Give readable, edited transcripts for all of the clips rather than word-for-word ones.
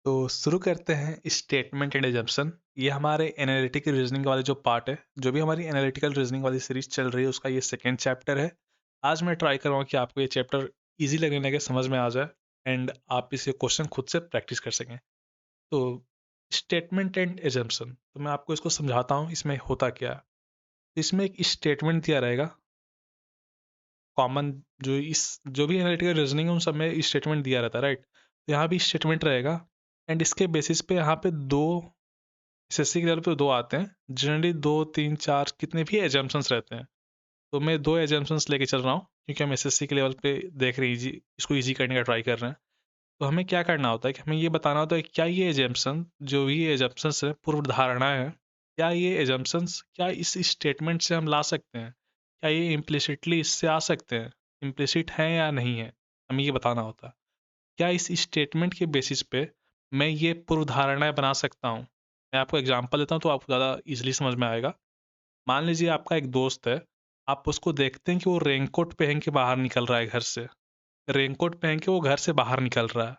तो शुरू करते हैं स्टेटमेंट एंड एजम्पशन। ये हमारे एनालिटिकल रीजनिंग वाले जो पार्ट है, जो भी हमारी एनालिटिकल रीजनिंग वाली सीरीज चल रही है, उसका ये सेकेंड चैप्टर है। आज मैं ट्राई करूँगा कि आपको ये चैप्टर इजी लगने लगे, समझ में आ जाए एंड आप इसे क्वेश्चन खुद से प्रैक्टिस कर सकें। तो स्टेटमेंट एंड एजम्पशन, तो मैं आपको इसको समझाता हूँ इसमें होता क्या है। तो इसमें एक स्टेटमेंट दिया रहेगा कॉमन, जो भी एनालिटिकल रीजनिंग है उन सब में स्टेटमेंट दिया रहता है, राइट। तो यहाँ भी स्टेटमेंट रहेगा एंड इसके बेसिस पे यहाँ पे दो एसएससी के लेवल पे दो आते हैं, जनरली दो तीन चार कितने भी एजम्पशंस रहते हैं। तो मैं दो एजम्पशंस लेके चल रहा हूँ क्योंकि हम एसएससी के लेवल पे देख रहे हैं, इजी इसको इजी करने का ट्राई कर रहे हैं। तो हमें क्या करना होता है कि हमें ये बताना होता है क्या ये एजम्पशन, जो भी एजम्पशंस है, पूर्व धारणा है, क्या ये एजम्पशंस क्या इस स्टेटमेंट से हम ला सकते हैं, क्या ये इम्प्लिसिटली इससे आ सकते हैं, इम्प्लिसिट हैं या नहीं है, हमें ये बताना होता है। क्या इस स्टेटमेंट के बेसिस पे मैं ये पूर्व धारणाएं बना सकता हूँ। मैं आपको एग्जांपल देता हूँ तो आपको ज़्यादा इजीली समझ में आएगा। मान लीजिए आपका एक दोस्त है, आप उसको देखते हैं कि वो रेनकोट पहन के बाहर निकल रहा है घर से। रेनकोट पहन के वो घर से बाहर निकल रहा है।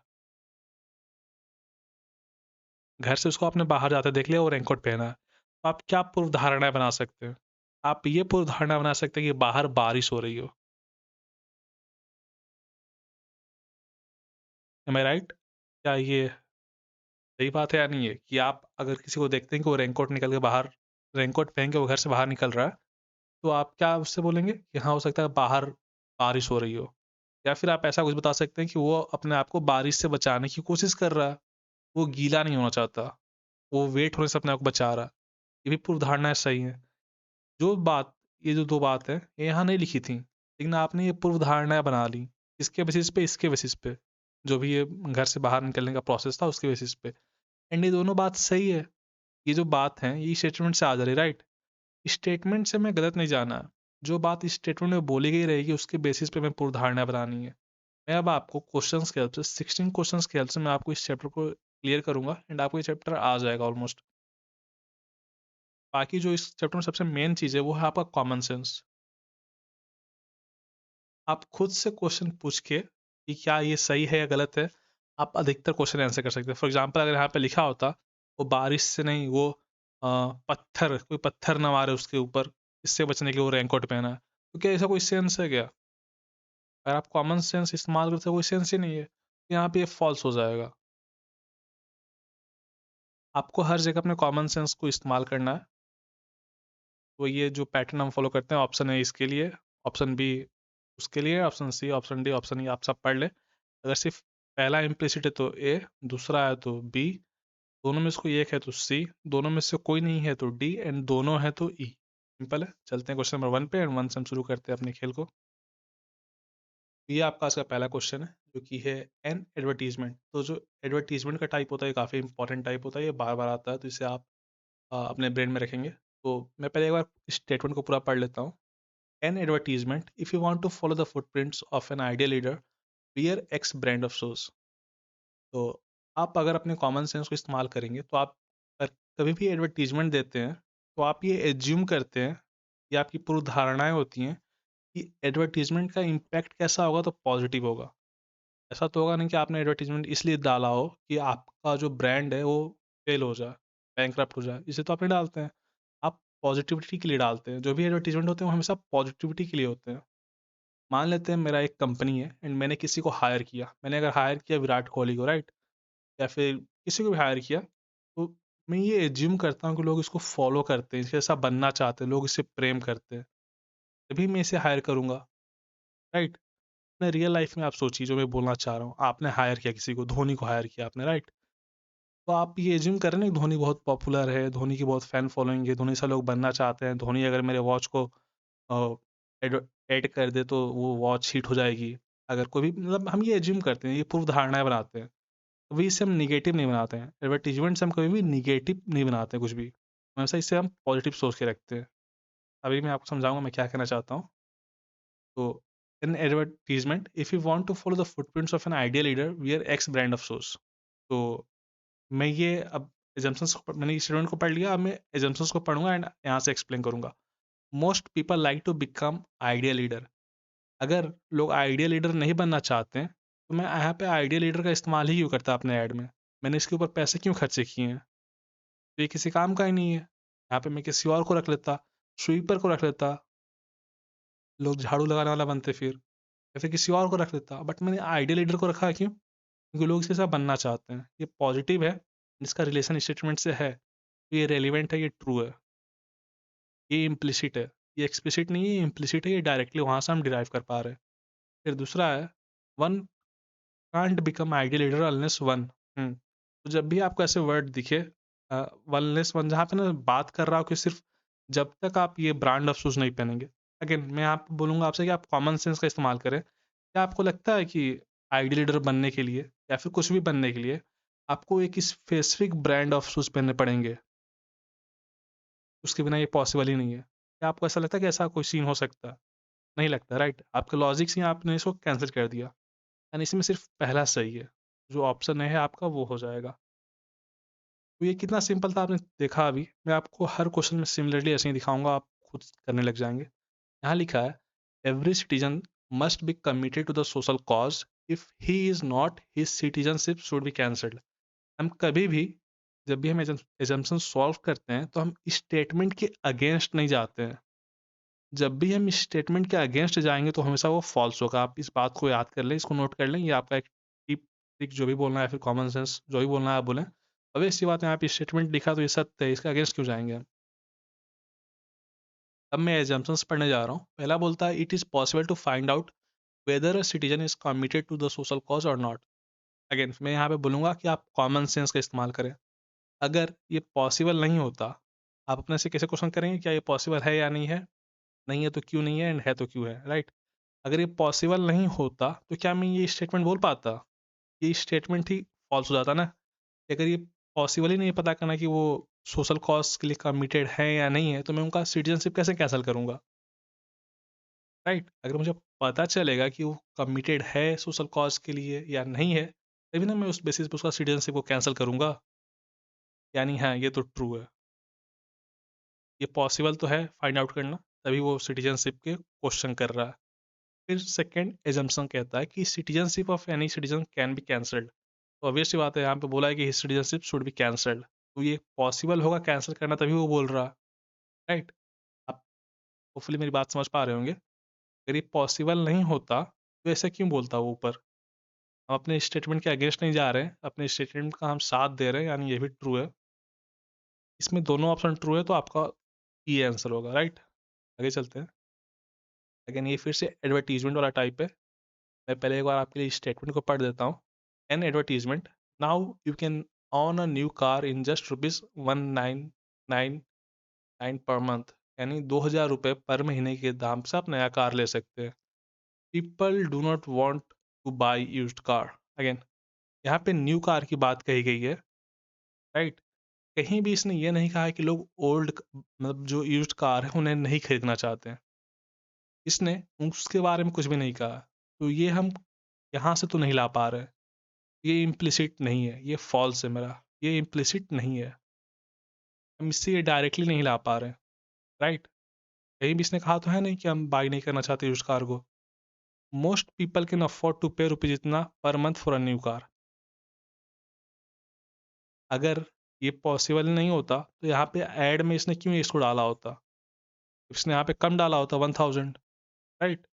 घर से उसको आपने बाहर जाते देख लिया, वो रेनकोट पहना है। तो आप क्या पूर्व धारणाएं बना सकते हैं? आप ये पूर्व धारणा बना सकते हैं कि बाहर बारिश हो रही हो। एम आई राइट? क्या ये सही बात है या नहीं है कि आप अगर किसी को देखते हैं कि वो रेनकोट निकल के बाहर, रेनकोट पहन के वो घर से बाहर निकल रहा है, तो आप क्या उससे बोलेंगे कि हाँ, हो सकता है बाहर बारिश हो रही हो? या फिर आप ऐसा कुछ बता सकते हैं कि वो अपने आप को बारिश से बचाने की कोशिश कर रहा है, वो गीला नहीं होना चाहता, वो वेट होने से अपने आप को बचा रहा है। ये भी पूर्व धारणाएँ सही हैं। जो बात ये जो 2 बात हैं, ये यहाँ नहीं लिखी थी, लेकिन आपने ये पूर्व धारणाएँ बना ली। इसके बेसिस पे, इसके बेसिस पे, जो भी ये घर से बाहर निकलने का प्रोसेस था, उसके बेसिस पे। एंड ये दोनों बात सही है। ये जो बात है, ये स्टेटमेंट से आ जा रही है, राइट? स्टेटमेंट से मैं गलत नहीं जाना। जो बात इस स्टेटमेंट में बोली गई रहेगी, उसके बेसिस पे मैं पूर्वधारणा बनानी है। मैं अब आपको क्वेश्चंस के हेल्प से, 16 क्वेश्चंस की हेल्प से मैं आपको इस चैप्टर को क्लियर करूंगा एंड आपको ये चैप्टर आ जाएगा ऑलमोस्ट। बाकी जो इस चैप्टर में सबसे मेन चीज़ है वो है आपका कॉमन सेंस। आप खुद से क्वेश्चन पूछ के कि क्या ये सही है या गलत है, आप अधिकतर क्वेश्चन आंसर कर सकते हैं। फॉर एग्जाम्पल अगर यहाँ पे लिखा होता वो बारिश से नहीं, वो पत्थर, कोई पत्थर ना मारे उसके ऊपर, इससे बचने के लिए वो रेनकोट पहना है, तो क्या ऐसा कोई सेंस है क्या? अगर आप कॉमन सेंस इस्तेमाल करते हो, कोई सेंस ही नहीं है, तो यहाँ पे ये फॉल्स हो जाएगा। आपको हर जगह अपने कॉमन सेंस को इस्तेमाल करना है। तो ये जो पैटर्न हम फॉलो करते हैं, ऑप्शन ए इसके लिए, ऑप्शन बी उसके लिए, option C, option D, option E, आप सब पढ़ लें। अगर सिर्फ पहला इम्प्लिसिट है तो ए, दूसरा है तो बी, दोनों में से कोई एक है तो सी, दोनों में से कोई नहीं है तो डी एंड दोनों है तो ई। सिंपल है। चलते हैं क्वेश्चन नंबर 1 पे एंड 1 से हम शुरू करते हैं अपने खेल को। ये आपका आज का पहला क्वेश्चन है जो कि है एन एडवर्टीजमेंट। तो जो एडवर्टीजमेंट का टाइप होता है, काफ़ी इंपॉर्टेंट टाइप होता है, ये बार बार आता है, तो इसे आप अपने ब्रेन में रखेंगे। तो मैं पहले एक बार स्टेटमेंट को पूरा पढ़ लेता हूँ। An advertisement, if you want to follow the footprints of an ideal leader, wear X brand of shoes. तो आप अगर अपने कॉमन सेंस को इस्तेमाल करेंगे तो आप कभी भी एडवर्टीजमेंट देते हैं तो आप ये एज्यूम करते हैं, ये आपकी पूर्व धारणाएं होती हैं कि एडवर्टीजमेंट का इम्पैक्ट कैसा होगा, तो पॉजिटिव होगा। ऐसा तो होगा नहीं कि आपने एडवर्टीजमेंट इसलिए डाला हो कि आपका जो ब्रांड है वो फेल हो जाए, बैंकरप्ट हो जाए, इसे तो आप नहीं डालते हैं। आप पॉजिटिविटी के लिए डालते हैं। जो भी एडवर्टीजमेंट होते हैं वो हमेशा पॉजिटिविटी के लिए होते हैं। मान लेते हैं मेरा एक कंपनी है एंड मैंने किसी को हायर किया, मैंने अगर हायर किया विराट कोहली को, राइट, या फिर किसी को भी हायर किया, तो मैं ये एज्यूम करता हूँ कि लोग इसको फॉलो करते हैं, इसके जैसा बनना चाहते हैं, लोग इससे प्रेम करते हैं, तभी मैं इसे हायर करूँगा, राइट। अपने रियल लाइफ में आप सोचिए जो मैं बोलना चाह रहा हूँ, आपने हायर किया किसी को, धोनी को हायर किया आपने, राइट। तो आप ये एज्यूम कर रहे हैं कि धोनी बहुत पॉपुलर है, धोनी की बहुत फैन फॉलोइंग है, धोनी सा लोग बनना चाहते हैं, धोनी अगर मेरे वॉच को एड ऐड कर दे तो वो वॉच हिट हो जाएगी। अगर कोई भी, मतलब हम ये एज्यूम करते हैं, ये पूर्व धारणाएँ बनाते हैं। कभी इसे हम नेगेटिव नहीं बनाते हैं। एडवर्टाइज़मेंट से हम कभी भी नेगेटिव नहीं बनाते हैं कुछ भी। हमेशा इसे हम पॉजिटिव सोच के रखते हैं। अभी मैं आपको समझाऊँगा मैं क्या कहना चाहता हूँ। तो इन advertisement, if you want to follow the footprints of an ideal leader, wear X brand of shoes. तो मैं ये अब मैंने इस स्टेटमेंट को पढ़ लिया, अब मैं assumptions को पढ़ूँगा एंड यहाँ से एक्सप्लेन करूँगा। Most people like to become ideal leader. अगर लोग आइडियल लीडर नहीं बनना चाहते हैं, तो मैं यहाँ पे आइडियल लीडर का इस्तेमाल ही क्यों करता अपने ऐड में? मैंने इसके ऊपर पैसे क्यों खर्चे किए हैं? तो ये किसी काम का ही नहीं है। यहाँ पे मैं किसी और को रख लेता, स्वीपर को रख लेता, लोग झाड़ू लगाने वाला बनते फिर, या फिर किसी और को रख लेता। बट मैंने आइडियल लीडर को रखा है क्यों? क्योंकि लोग इसके साथ बनना चाहते हैं। ये पॉजिटिव है, जिसका रिलेशन स्टेटमेंट से है, तो ये रेलिवेंट है, ये ट्रू है। ये इम्प्लिसिट है, ये एक्सप्लिसिट नहीं है, ये इम्प्लिसिट है, ये डायरेक्टली वहाँ से हम डिराइव कर पा रहे हैं। फिर दूसरा है, one can't become ideal leader unless one. तो जब भी आपको ऐसे वर्ड दिखे, वनलेस वन, जहाँ पे ना बात कर रहा हो कि सिर्फ जब तक आप ये ब्रांड ऑफ शूज नहीं पहनेंगे। अगेन मैं आपको बोलूंगा आपसे कि आप कॉमन सेंस का इस्तेमाल करें। क्या आपको लगता है कि आइडियल लीडर बनने के लिए या फिर कुछ भी बनने के लिए आपको एक स्पेसिफिक ब्रांड ऑफ शूज पहनने पड़ेंगे? उसके बिना ये पॉसिबल ही नहीं है। क्या आपको ऐसा लगता है कि ऐसा कोई सीन हो सकता है? नहीं लगता, राइट? आपके लॉजिक से ही आपने इसको कैंसिल कर दिया, एंड इसमें सिर्फ पहला सही है। जो ऑप्शन है आपका वो हो जाएगा। तो ये कितना सिंपल था आपने देखा अभी। मैं आपको हर क्वेश्चन में सिमिलरली ऐसे ही दिखाऊंगा, आप खुद करने लग जाएंगे। यहाँ लिखा है, every citizen must be committed to the social cause, if he is not his citizenship should be cancelled. हम कभी भी, जब भी हम एजम्पशन सॉल्व करते हैं, तो हम स्टेटमेंट के अगेंस्ट नहीं जाते हैं। जब भी हम स्टेटमेंट के अगेंस्ट जाएंगे तो हमेशा वो फॉल्स होगा। आप इस बात को याद कर लें, इसको नोट कर लें। ये आपका एक टिप ट्रिक, जो भी बोलना है, फिर कॉमन सेंस जो भी बोलना है आप बोलें। अब ऐसी बात है, आप स्टेटमेंट लिखा तो ये सत्य है, इसके अगेंस्ट क्यों जाएंगे हम? अब मैं एजम्पशंस पढ़ने जा रहा हूँ। पहला बोलता है, it is possible to find out whether a citizen is committed to the social cause और नॉट। अगेन मैं यहाँ पे बोलूँगा कि आप कॉमन सेंस का इस्तेमाल करें। अगर ये पॉसिबल नहीं होता, आप अपने से कैसे क्वेश्चन करेंगे, क्या ये पॉसिबल है या नहीं है? नहीं है तो क्यों नहीं है, एंड है तो क्यों है, राइट? अगर ये पॉसिबल नहीं होता तो क्या मैं ये स्टेटमेंट बोल पाता? ये स्टेटमेंट ही फॉल्स हो जाता ना। अगर ये पॉसिबल ही नहीं पता करना कि वो सोशल कॉज के लिए कमिटेड है या नहीं है, तो मैं उनका सिटीजनशिप कैसे कैंसिल करूंगा, राइट? अगर मुझे पता चलेगा कि वो कमिटेड है सोशल कॉज के लिए या नहीं है, तभी ना मैं उस बेसिस पे उसका सिटीजनशिप को कैंसिल करूंगा। यानी हाँ, ये तो ट्रू है, ये पॉसिबल तो है फाइंड आउट करना, तभी वो सिटीजनशिप के क्वेश्चन कर रहा है। फिर सेकंड एजम्पशन कहता है कि citizenship of any citizen can be cancelled. तो ऑब्वियस सी बात है, यहाँ पे बोला है कि सिटीजनशिप शुड बी कैंसल्ड, तो ये पॉसिबल होगा कैंसिल करना, तभी वो बोल रहा है, राइट? आप होपफुली मेरी बात समझ पा रहे होंगे। अगर ये पॉसिबल नहीं होता तो ऐसा क्यों बोलता वो ऊपर? हम अपने स्टेटमेंट के अगेंस्ट नहीं जा रहे हैं, अपने स्टेटमेंट का हम साथ दे रहे हैं, यानी ये भी ट्रू है। इसमें दोनों ऑप्शन ट्रू है, तो आपका ई आंसर होगा, राइट? आगे चलते हैं। लेकिन ये फिर से एडवर्टीजमेंट वाला टाइप है। मैं पहले एक बार आपके लिए स्टेटमेंट को पढ़ देता हूँ। An advertisement, now you can own a new car in just ₹1,999 per month. यानी 2,000 रुपये पर महीने के दाम से आप नया कार ले सकते हैं। People do not want two by used car. Again यहाँ पे न्यू कार की बात कही गई है, राइट? कहीं भी इसने ये नहीं कहा है कि लोग ओल्ड, मतलब जो यूज्ड कार है उन्हें नहीं खरीदना चाहते हैं। इसने उसके बारे में कुछ भी नहीं कहा। तो ये हम यहाँ से तो नहीं ला पा रहे हैं। ये इम्प्लिसिट नहीं है, ये फॉल्स है मेरा, ये इम्प्लिसिट नहीं है। हम इससे ये डायरेक्टली नहीं ला पा रहे हैं, राइट? कहीं भी इसने कहा तो है नहीं कि हम बाई नहीं करना चाहते यूज्ड कार को। Most people can afford to pay rupees इतना per month for a new car. अगर ये पॉसिबल नहीं होता तो यहाँ पे ऐड में इसने क्यों इसको डाला होता? इसने यहाँ पे कम डाला होता, 1,000, राइट?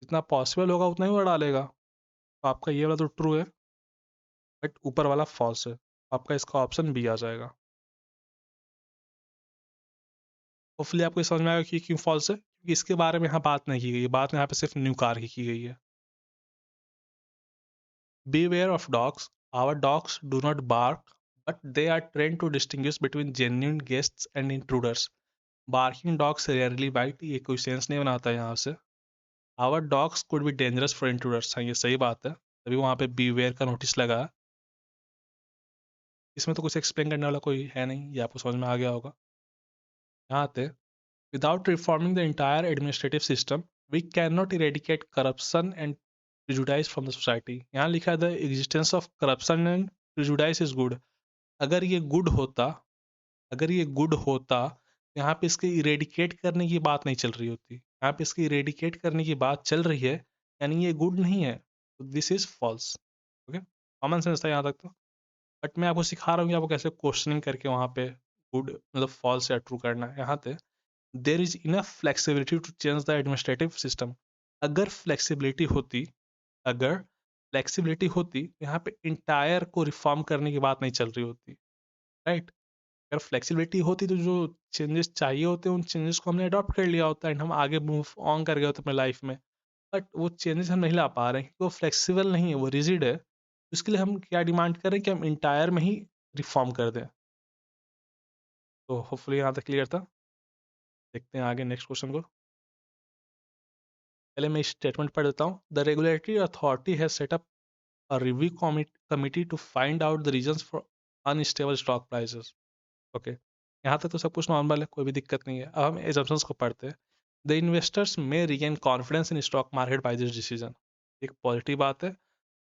जितना पॉसिबल होगा उतना ही वो डालेगा। तो आपका ये वाला तो ट्रू है, बट ऊपर वाला फॉल्स है। आपका इसका ऑप्शन बी आ जाएगा। होपफुली आपको ये समझ में आएगा कि क्यों फॉल्स है, क्योंकि इसके बारे में यहाँ बात नहीं की गई है। बात यहाँ पे सिर्फ न्यू कार की गई है। Beware of dogs. Our dogs do not bark, but they are trained to distinguish between genuine guests and intruders. Barking dogs rarely bite. ये कोई सेंस नहीं बनाता यहाँ से। Our dogs could be dangerous for intruders. हाँ, ये सही बात है, तभी वहाँ पे beware का नोटिस लगा। इसमें तो कुछ एक्सप्लेन करने वाला कोई है नहीं, ये आपको समझ में आ गया होगा। यहाँ आते, without reforming the entire administrative system, we cannot eradicate corruption and prejudice from the society. यहाँ लिखा है, the existence of corruption and prejudice is good. अगर ये गुड होता, अगर ये गुड होता, यहाँ पे इसके इरेडिकेट करने की बात नहीं चल रही होती। यहाँ पे इसके इरेडिकेट करने की बात चल रही है, यानी ये गुड नहीं है। तो this is false. Okay, common sense था यहाँ तक तो। बट मैं आपको सिखा रहा हूँ कि आपको कैसे क्वेश्चनिंग करके वहाँ पे गुड मतलब फॉल्स या ट्रू करना है। यहाँ पे there is enough flexibility to change the administrative system. अगर फ्लेक्सिबिलिटी होती अगर फ्लेक्सिबिलिटी होती तो यहाँ पे इंटायर को रिफॉर्म करने की बात नहीं चल रही होती, राइट। अगर फ्लेक्सिबिलिटी होती तो जो चेंजेस चाहिए होते हैं उन चेंजेस को हमने अडॉप्ट कर लिया होता एंड हम आगे मूव ऑन कर गए होते अपने लाइफ में। बट वो चेंजेस हम नहीं ला पा रहे हैं क्योंकि वो फ्लेक्सिबल नहीं है, वो रिजिड है। उसके लिए हम क्या डिमांड कर रहे हैं कि हम इंटायर में ही रिफॉर्म कर दें। तो होपफुली यहाँ तक क्लियर था। देखते हैं आगे नेक्स्ट क्वेश्चन को। पहले मैं स्टेटमेंट पढ़ देता हूँ। The regulatory authority has set up a review committee to find out the reasons for unstable stock prices. Okay, यहाँ तक तो सब कुछ नॉर्मल है, कोई भी दिक्कत नहीं है। अब हम एजम्पशंस को पढ़ते हैं। The investors may regain confidence in stock market by this decision. एक पॉजिटिव बात है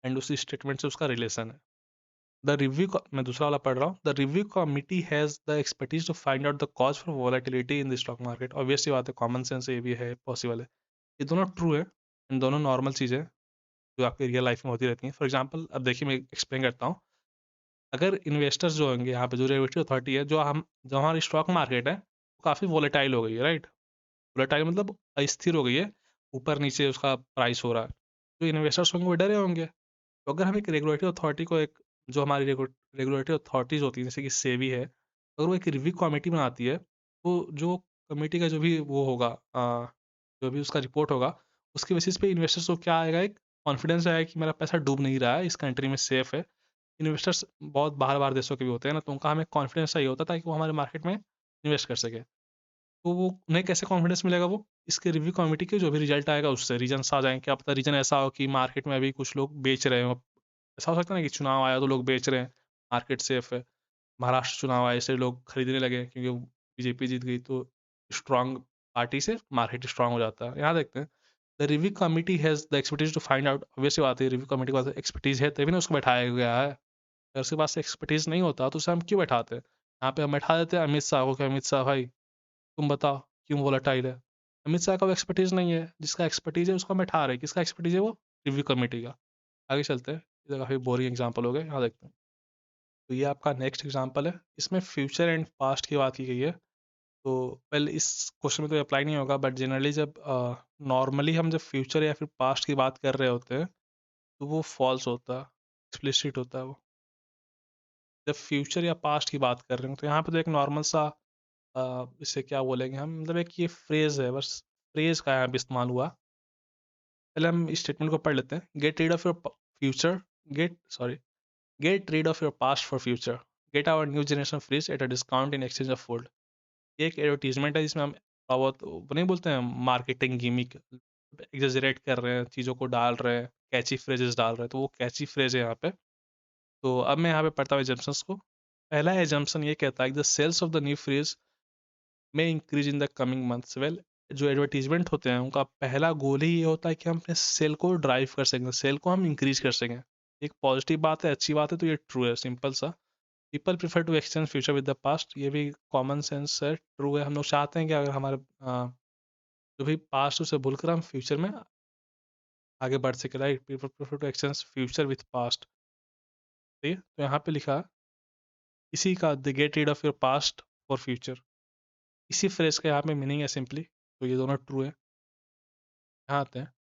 एंड उसी स्टेटमेंट से उसका रिलेशन है। द रिव्यू मैं दूसरा वाला पढ़ रहा हूँ। The review committee has the expertise to find out the cause for volatility in the stock market. Obviously बात है, कॉमन सेंस ये भी है, पॉसिबल है। ये दोनों ट्रू है एंड दोनों नॉर्मल चीज़ें जो आपकी रियल लाइफ में होती रहती हैं। फॉर एग्जाम्पल अब देखिए मैं एक्सप्लेन करता हूँ। अगर इन्वेस्टर्स जो होंगे यहाँ पे, जो रेगुलेटरी अथॉरिटी है, जो हमारी स्टॉक मार्केट है वो काफ़ी वोलेटाइल हो गई है, राइट। वोलेटाइल मतलब अस्थिर हो गई है, ऊपर नीचे उसका प्राइस हो रहा है। जो इन्वेस्टर्स होंगे वो डरे होंगे। तो अगर हम एक रेगुलेटरी अथॉरिटी को, एक जो हमारी रेगुलेटरी अथॉरिटीज़ होती हैं जैसे कि सेबी है, अगर वो एक रिव्यू कमेटी बनाती है तो जो कमेटी का जो भी वो होगा, जो भी उसका रिपोर्ट होगा, उसके बेसिस पे इन्वेस्टर्स को क्या आएगा, एक कॉन्फिडेंस आएगा कि मेरा पैसा डूब नहीं रहा है, इस कंट्री में सेफ है। इन्वेस्टर्स बहुत बाहर बाहर देशों के भी होते हैं ना, तो उनका हमें कॉन्फिडेंस चाहिए होता है ताकि वो हमारे मार्केट में इन्वेस्ट कर सके। तो वो उन्हें कैसे कॉन्फिडेंस मिलेगा, वो इसके रिव्यू कमेटी के जो भी रिजल्ट आएगा उससे रीजन्स आ जाएंगे। क्या पता रीजन ऐसा हो कि मार्केट में अभी कुछ लोग बेच रहे हो, ऐसा हो सकता है ना कि चुनाव आया तो लोग बेच रहे हैं, मार्केट सेफ है। महाराष्ट्र चुनाव आए से लोग खरीदने लगे क्योंकि बीजेपी जीत गई, तो स्ट्रांग पार्टी से मार्केट स्ट्रांग हो जाता है। यहाँ देखते हैं। The review committee has the expertise to find out. Obviously बात है, रिव्यू कमेटी के पास एक्सपर्टीज है तभी ना उसको बैठाया गया है। अगर उसके पास एक्सपर्टीज नहीं होता तो उसे हम क्यों बैठाते हैं। यहाँ पे हम बैठा देते हैं अमित शाह को कि अमित शाह भाई तुम बताओ क्यों वोलेटाइल है। अमित शाह का एक्सपर्टीज नहीं है, जिसका एक्सपर्टीज है उसको हम बैठा रहे हैं। किसका एक्सपर्टीज है, वो रिव्यू कमेटी का। आगे चलते हैं, ये तो काफ़ी बोरिंग एग्जाम्पल हो गए, यहाँ देखते हैं। तो ये आपका नेक्स्ट एग्जाम्पल है, इसमें फ्यूचर एंड पास्ट की बात की गई है। तो वेल इस क्वेश्चन में तो अप्लाई नहीं होगा, बट जनरली जब नॉर्मली हम जब फ्यूचर या फिर पास्ट की बात कर रहे होते हैं तो वो फॉल्स होता है, एक्सप्लिसिट होता है वो। जब फ्यूचर या पास्ट की बात कर रहे हैं तो यहाँ पे तो एक नॉर्मल सा इसे क्या बोलेंगे हम, मतलब एक ये फ्रेज है, बस फ्रेज का यहाँ पे इस्तेमाल हुआ। पहले हम इस स्टेटमेंट को पढ़ लेते हैं। Get rid of your future get sorry get rid of your past for future, get our new generation fridge at a discount in exchange of old. ये एक एडवर्टीजमेंट है जिसमें हम थोड़ा बहुत वो नहीं बोलते हैं, मार्केटिंग गिमिक एग्जेजरेट कर रहे हैं, चीज़ों को डाल रहे हैं, कैची फ्रेजेस डाल रहे हैं, तो वो कैची फ्रेज है यहाँ पे। तो अब मैं यहाँ पे पढ़ता हूँ एजम्पन्स को। पहला एजम्पन ये कहता है कि the sales of the new fridge में increase in the coming months. Well जो एडवर्टीजमेंट होते हैं उनका पहला गोल ही ये होता है कि हम अपने सेल को ड्राइव कर सकें, सेल को हम इंक्रीज कर सकें। एक पॉजिटिव बात है, अच्छी बात है, तो ये ट्रू है, सिंपल सा। People prefer to exchange future with the past, ये भी कॉमन सेंस है, ट्रू है। हम लोग चाहते हैं कि अगर हमारे जो भी पास्ट उसे भूलकर हम फ्यूचर में आगे बढ़ सके, right. People prefer to exchange future with past. ठीक है, तो यहाँ पे लिखा इसी का the get rid of your past for future, इसी फ्रेज का यहाँ पे मीनिंग है सिंपली। तो ये दोनों ट्रू है। यहाँ आते हैं।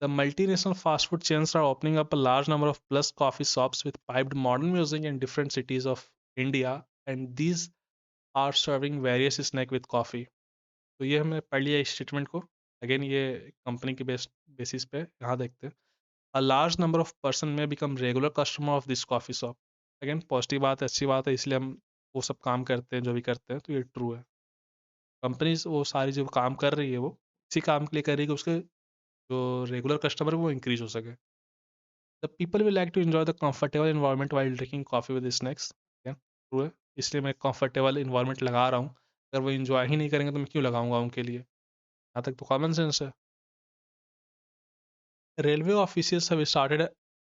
The multinational fast food chains are opening up a large number of plus coffee shops with piped modern music in different cities of India and these are serving various snack with coffee. तो ये हमने पढ़ लिया इस statement को। Again ये company के basis पे यहाँ देखते हैं। A large number of person में become regular customer of this coffee shop. Again positive बात है, अच्छी बात है, इसलिए हम वो सब काम करते हैं जो भी करते हैं, तो ये ट्रू है। कंपनीज वो सारी जो काम कर रही है वो इसी काम के लिए कर रही है कि उसके जो रेगुलर कस्टमर है वो इंक्रीज हो सके। The people will like to enjoy the comfortable environment while drinking coffee with snacks. True है, इसलिए मैं कंफर्टेबल इन्वायरमेंट लगा रहा हूँ। अगर वो इन्जॉय ही नहीं करेंगे तो मैं क्यों लगाऊंगा उनके लिए। यहाँ तक तो कॉमन सेंस है। Railway officials have started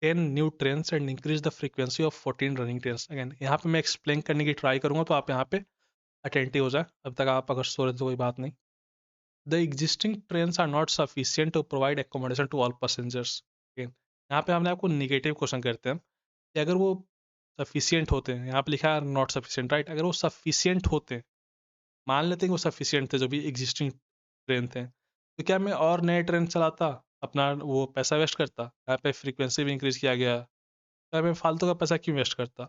10 new trains and increase the frequency of 14 running trains. Again यहाँ पे मैं एक्सप्लेन करने की ट्राई करूंगा तो आप यहाँ पे अटेंटिव हो जाए। अब तक आप अगर सो रहे तो कोई बात नहीं। The existing trains are not sufficient to provide accommodation to all passengers. Again यहाँ पे हमने आपको निगेटिव क्वेश्चन करते हैं कि अगर वो सफिशियंट होते हैं, यहाँ पे लिखा है नॉट सफिशियंट, राइट? अगर वो सफिशियंट होते, मान लेते हैं कि वो सफिशियंट थे जो भी एग्जिस्टिंग ट्रेन थे, तो क्या मैं और नए ट्रेन चलाता, अपना वो पैसा वेस्ट करता? यहाँ पे फ्रीक्वेंसी भी इंक्रीज किया गया, क्या मैं फालतू का पैसा क्यों वेस्ट करता?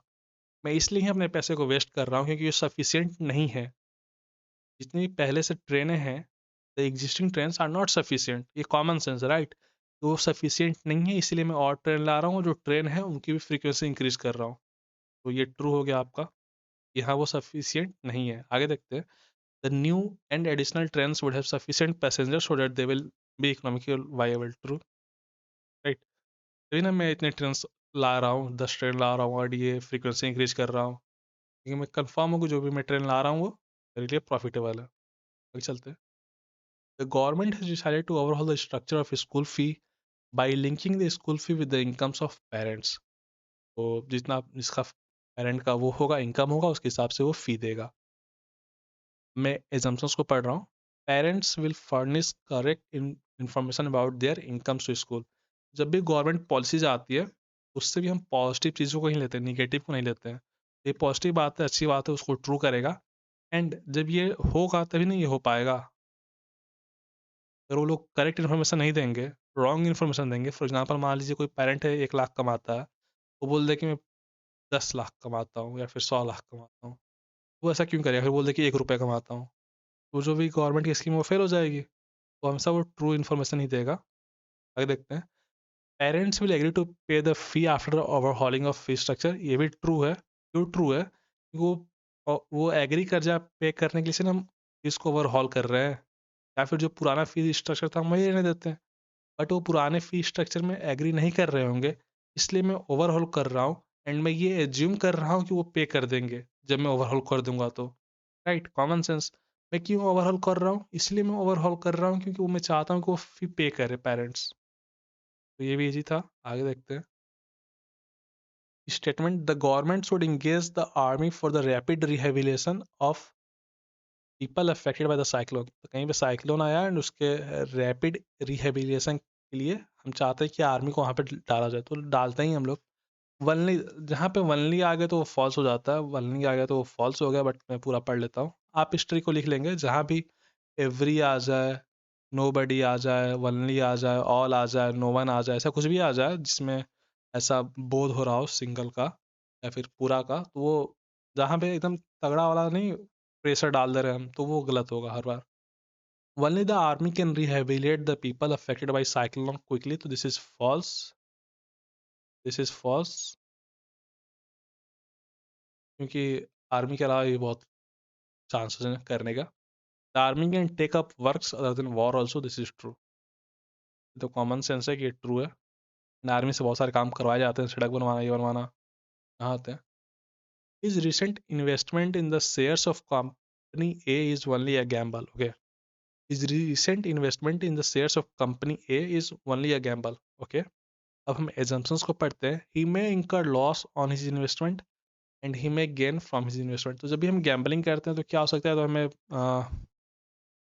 मैं इसलिए ही अपने पैसे को वेस्ट कर रहा हूँ क्योंकि ये सफिशियंट नहीं है। जितनी पहले से ट्रेनें हैं, the existing train are not sufficient, ये कॉमन सेंस है, राइट? तो वो सफिशियंट नहीं है, इसलिए मैं और ट्रेन ला रहा हूँ, जो ट्रेन है उनकी भी फ्रीक्वेंसी इंक्रीज कर रहा हूँ। तो ये ट्रू हो गया आपका, यहाँ वो सफिशियंट नहीं है। आगे देखते हैं, the new and additional trains would have sufficient passenger so that they will be economical viable, true, right? तभी ना मैं इतने ट्रेन ला रहा हूँ, 10 ट्रेन ला रहा हूँ और ये फ्रीक्वेंसी इंक्रीज कर रहा हूँ, क्योंकि मैं कंफर्म हूँ कि जो भी मैं ट्रेन ला रहा हूँ वो मेरे लिए प्रॉफिटेबल है। आगे चलते हैं, the government has decided to overhaul the structure of school fee by linking the school fee with the incomes of parents. तो जितना जिसका पेरेंट का वो होगा, इनकम होगा, उसके हिसाब से वो फी देगा। मैं एजम्पशंस को पढ़ रहा हूँ। Parents will furnish correct information about their incomes to school. जब भी गवर्नमेंट पॉलिसीज आती है, उससे भी हम पॉजिटिव चीज़ों को ही लेते हैं, निगेटिव को नहीं लेते हैं। ये पॉजिटिव बात है, अच्छी बात है, उसको ट्रू करेगा। एंड जब ये होगा तभी नहीं ये हो पाएगा। अगर वो लोग करेक्ट इन्फॉर्मेशन नहीं देंगे, रॉन्ग इन्फॉर्मेशन देंगे, फॉर एग्जाम्पल मान लीजिए कोई पेरेंट है 1 लाख कमाता है, वो बोल दे कि मैं 10 लाख कमाता हूँ या फिर 100 लाख कमाता हूँ, वो ऐसा क्यों करेगा? फिर बोल दे कि 1 रुपये कमाता हूँ, तो जो भी गवर्नमेंट की स्कीम वो फेल हो जाएगी। तो हमेशा वो ट्रू इन्फॉर्मेशन ही देगा। आगे देखते हैं, पेरेंट्स विल एग्री टू पे the fee after overhauling of fee structure. ये भी ट्रू है। क्यों ट्रू है? वो एग्री कर जाए पे करने के लिए, से हम इसको ओवरहॉल कर रहे हैं, या फिर जो पुराना फी स्ट्रक्चर था हम वही रहने देते हैं। बट वो पुराने फी स्ट्रक्चर में एग्री नहीं कर रहे होंगे, इसलिए मैं ओवरहॉल कर रहा हूँ। एंड मैं ये एज्यूम कर रहा हूँ कि वो पे कर देंगे जब मैं ओवरहॉल कर दूंगा तो, राइट? Common sense. मैं क्यों ओवरहॉल कर रहा हूँ? इसलिए मैं ओवरहॉल कर रहा हूँ क्योंकि वो मैं चाहता हूँ कि वो फी पे करे पेरेंट्स। तो ये भी इजी था। आगे देखते हैं, statement, the government should engage the army for the rapid rehabilitation of people affected by the cyclone. तो कहीं पे साइक्लोन आया एंड उसके रैपिड रिहेबिलिटेशन के लिए हम चाहते हैं कि आर्मी को वहाँ पे डाला जाए, तो डालते ही हम लोग। वनली, जहाँ पे वनली आ गया तो वो फॉल्स हो जाता है, वनली आ गया तो वो फॉल्स हो गया, बट मैं पूरा पढ़ लेता हूँ। आप हिस्ट्री को लिख लेंगे, जहाँ भी एवरी आ जाए, नो बडी आ जाए, वनली आ जाए, ऑल आ जाए, नो वन आ जाए, ऐसा कुछ भी आ जाए जिसमें ऐसा बोध हो रहा हो सिंगल का या फिर पूरा का, तो वो जहाँ पे एकदम तगड़ा वाला नहीं प्रेशर डाल दे रहे हैं हम, तो वो गलत होगा हर बार। Only the army can rehabilitate the people affected by cyclone quickly, तो this is false, this is false, क्योंकि आर्मी के अलावा ये बहुत चांसेस हैं करने का। The army can take up works other than war also, this is true. तो कॉमन सेंस है कि ये ट्रू है। आर्मी से बहुत सारे काम करवाए जाते हैं, सड़क बनवाना, ये बनवाना, कहाँ आते हैं। Is recent investment in the shares of company A is only a gamble, okay. Is recent investment in the shares of company A is only a gamble, okay. अब हम एजम्पशंस को पढ़ते हैं। ही मे इंकर loss on his investment and he may gain from his investment. तो जब भी हम गैम्बलिंग करते हैं तो क्या हो सकता है? तो हमें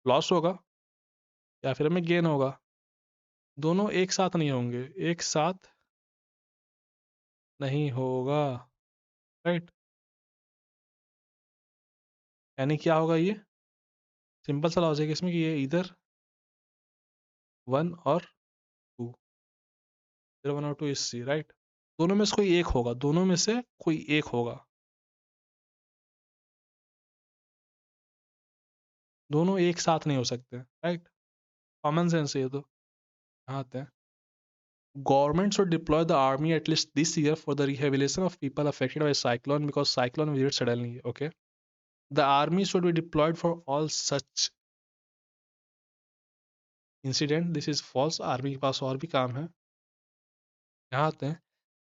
लॉस होगा या फिर हमें गेन होगा। दोनों एक साथ नहीं होंगे, एक साथ नहीं होगा, राइट? यानी क्या होगा? ये सिंपल सा लॉजिक है इसमें कि ये इधर 1 और 2, 0 1 और 2 इज सी, राइट? दोनों में से कोई एक होगा, दोनों में से कोई एक होगा, दोनों एक साथ नहीं हो सकते, राइट? कॉमन सेंस है ये तो। हाँ, आते हैं, government should deploy the army at least this year for the rehabilitation of people affected by cyclone because cyclone visited suddenly, okay. The army should be deployed for all such incident, this is false, army के पास और भी काम है। यहाँ आते हैं,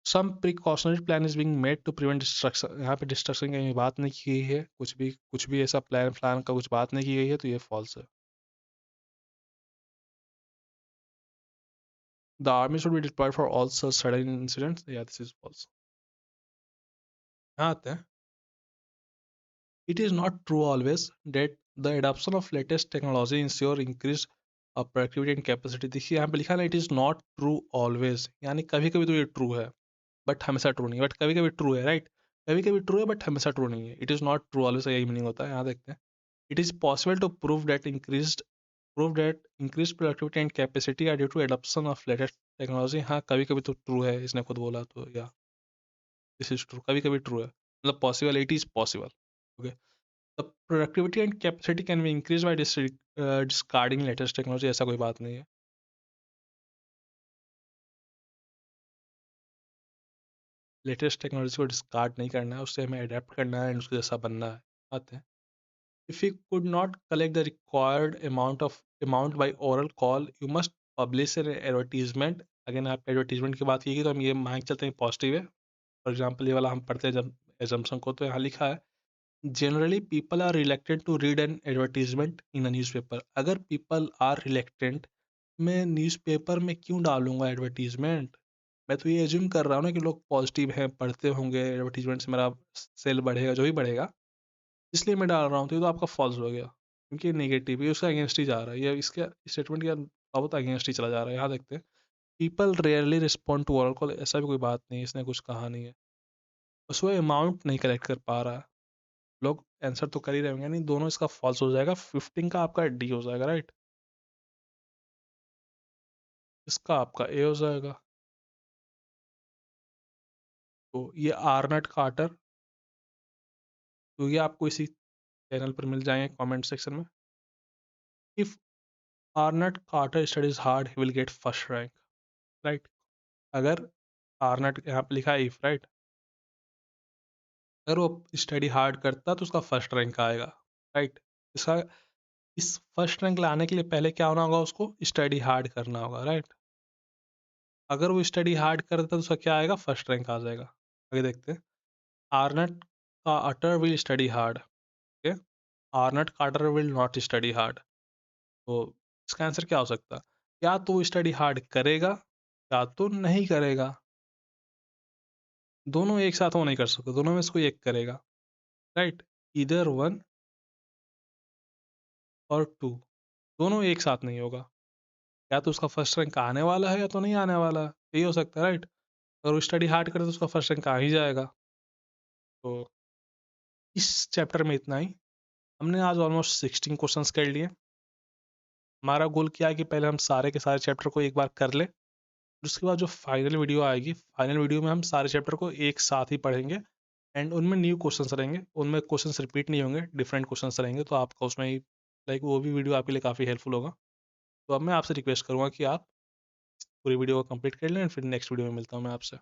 some precautionary plan is being made to prevent destruction। यहाँ पे डिस्ट्रक्शन की बात नहीं की गई है, कुछ भी ऐसा प्लान का कुछ बात नहीं की गई है, तो ये फॉल्स है। The army should be deployed for all such sudden incidents, yeah, this is false। यहाँ आते हैं, it is not true always that the adoption of latest technology ensure increased productivity and capacity। देखिए यहाँ पे लिखा है ना, it is not true always, यानी कभी कभी तो ये ट्रू है, बट हमेशा ट्रू नहीं, बट कभी कभी ट्रू है, राइट? कभी कभी ट्रू है बट हमेशा ट्रू नहीं है। It is not true always, यही मीनिंग होता है। यहाँ देखते हैं, it is possible to prove that increase productivity and capacity are due to adoption of latest technology. हाँ, कभी कभी तो ट्रू है, इसने खुद बोला तो, या दिस इज ट्रू, कभी कभी ट्रू है, मतलब possible, it is possible. Okay, the productivity and capacity can be increase by discarding latest technology, ऐसा कोई बात नहीं है। लेटेस्ट टेक्नोलॉजी को डिस्कार्ड नहीं करना है, उससे हमें अडेप्ट करना है एंड उसके जैसा बनना है। आते हैं, if you could not collect the required amount by oral call, you must publish an advertisement। Again आप एडवर्टीजमेंट की बात की तो हम ये मान के चलते हैं पॉजिटिव है। फॉर एग्जाम्पल ये वाला हम पढ़ते हैं जब एजम्पशन को, तो यहाँ लिखा है generally people are reluctant to read an advertisement in a newspaper. अगर पीपल आर रिलेक्टेंट, मैं न्यूज़पेपर में क्यों डालूंगा एडवर्टीजमेंट? मैं तो ये एज्यूम कर रहा हूँ ना कि लोग पॉजिटिव हैं, पढ़ते होंगे, एडवर्टीजमेंट से मेरा सेल बढ़ेगा, जो भी बढ़ेगा, इसलिए मैं डाल रहा हूँ। तो ये तो आपका फॉल्स हो गया, क्योंकि नेगेटिव, ये उसका अगेंस्ट ही जा रहा है, ये इसके स्टेटमेंट के बहुत अगेंस्ट ही चला जा रहा है। यहाँ देखते हैं, people rarely respond to oral call, ऐसा भी कोई बात नहीं है, इसने कुछ कहा नहीं है। बस वो अमाउंट नहीं कलेक्ट कर पा रहा है। लोग आंसर तो कर ही रहेंगे, नहीं, दोनों इसका फॉल्स हो जाएगा। 15 का आपका डी हो जाएगा, राइट, इसका आपका ए हो जाएगा। तो ये आर्नट कार्टर, तो ये आपको इसी चैनल पर मिल जाएंगे कमेंट सेक्शन में। If Arnold Carter studies hard he will get first rank, right. अगर आर्नट यहाँ पे लिखा है इफ, राइट, अगर वो स्टडी हार्ड करता तो उसका फर्स्ट रैंक आएगा, राइट। इसका इस फर्स्ट रैंक लाने के लिए पहले क्या होना होगा, उसको स्टडी हार्ड करना होगा, राइट। अगर वो स्टडी हार्ड करता तो उसका क्या आएगा, फर्स्ट रैंक आ जाएगा। आगे देखते हैं, आर्नट का अटर will study hard, okay, Arnold Carter will not study hard. तो इसका आंसर क्या हो सकता है, या तो स्टडी हार्ड करेगा या तो नहीं करेगा। दोनों एक साथ वो नहीं कर सकते, दोनों में से कोई एक करेगा, राइट। इधर वन और टू, दोनों एक साथ नहीं होगा। या तो उसका फर्स्ट रैंक आने वाला है या तो नहीं आने वाला है, यही हो सकता है, राइट। अगर वो स्टडी हार्ड करे तो उसका फर्स्ट रैंक आ ही जाएगा। तो इस चैप्टर में इतना ही। हमने आज ऑलमोस्ट 16 क्वेश्चंस कर लिए। हमारा गोल क्या है कि पहले हम सारे के सारे चैप्टर को एक बार कर ले, उसके बाद जो फाइनल वीडियो आएगी, फाइनल वीडियो में हम सारे चैप्टर को एक साथ ही पढ़ेंगे एंड उनमें न्यू क्वेश्चंस रहेंगे, उनमें क्वेश्चंस रिपीट नहीं होंगे, डिफरेंट क्वेश्चंस रहेंगे, तो आपका उसमें ही लाइक वो भी वीडियो आपके लिए काफ़ी हेल्पफुल होगा। तो अब मैं आपसे रिक्वेस्ट करूँगा कि आप पूरी वीडियो को कंप्लीट कर लें, फिर नेक्स्ट वीडियो में मिलता हूँ मैं आपसे।